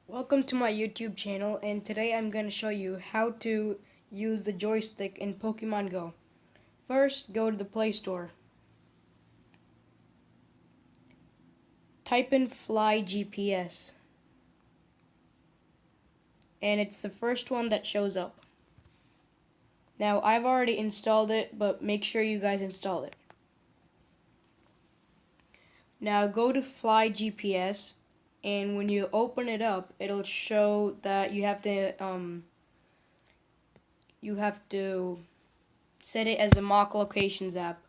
Welcome to my YouTube channel, and today I'm going to show you how to use the joystick in Pokemon Go. First, go to the Play Store. Type in Fly GPS, and it's the first one that shows up. Now, I've already installed it, but make sure you guys install it. Now, go to Fly GPS, and when you open it up, it'll show that you have to set it as the mock locations app.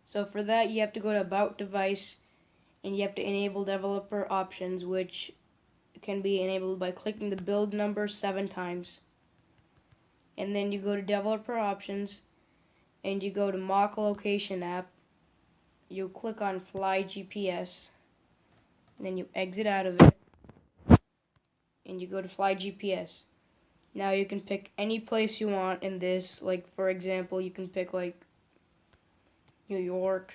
So for that, you have to go to About Device, and you have to enable developer options, which can be enabled by clicking the build number 7 times. And then you go to developer options, and you go to mock location app. You click on Fly GPS, and then you exit out of it, and you go to Fly GPS. Now you can pick any place you want in this. Like, for example, you can pick like New York.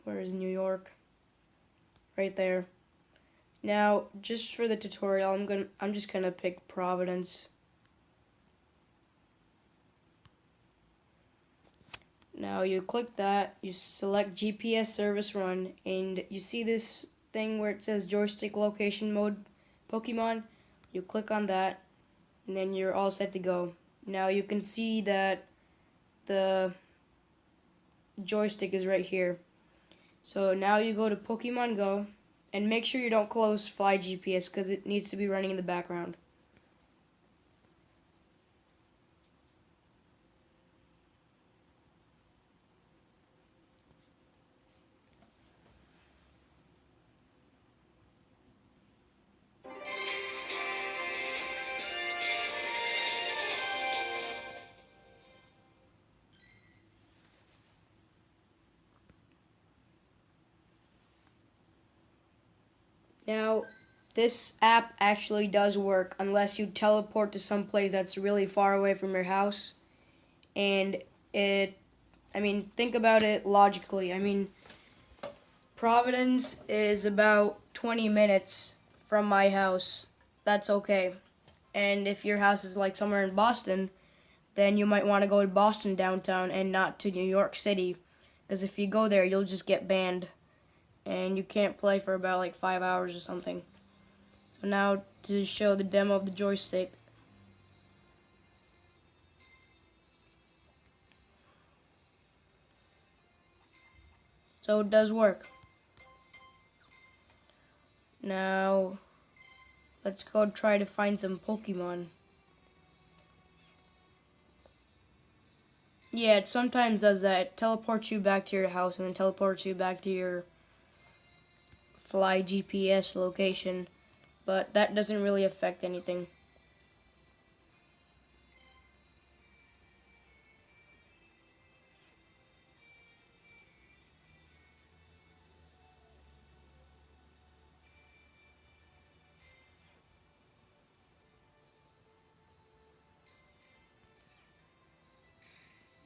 Where is New York? Right there. Now, just for the tutorial, I'm just gonna pick Providence. Now you click that, you select GPS service run, and you see this thing where it says joystick location mode Pokemon. You click on that, and then you're all set to go. Now you can see that the joystick is right here. So now you go to Pokemon Go, and make sure you don't close Fly GPS because it needs to be running in the background. Now, this app actually does work unless you teleport to some place that's really far away from your house. And think about it logically. Providence is about 20 minutes from my house. That's okay. And if your house is like somewhere in Boston, then you might want to go to Boston downtown and not to New York City. Because if you go there, you'll just get banned. And you can't play for about like 5 hours or something. So now to show the demo of the joystick. So it does work. Now let's go try to find some Pokemon. Yeah, it sometimes does that. It teleports you back to your house and then teleports you back to your Fly GPS location, but that doesn't really affect anything.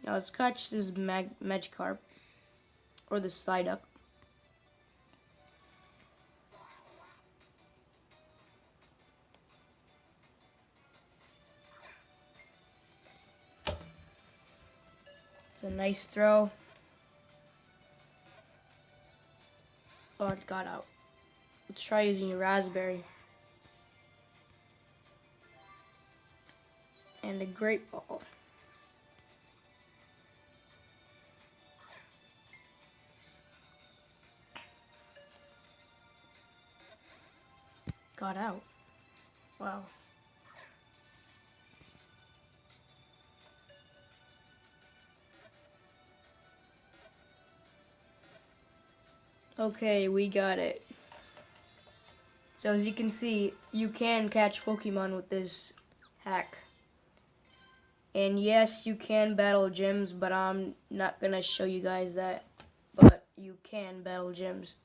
Now let's catch this Magikarp, or the Psyduck. It's a nice throw. Oh, it got out. Let's try using a Raspberry. And a Great Ball. Got out. Wow. Okay, we got it. So as you can see, you can catch Pokemon with this hack. And yes, you can battle gyms, but I'm not gonna show you guys that. But you can battle gyms.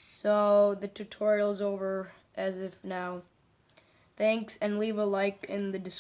So the tutorial's over as if now. Thanks, and leave a like in the description.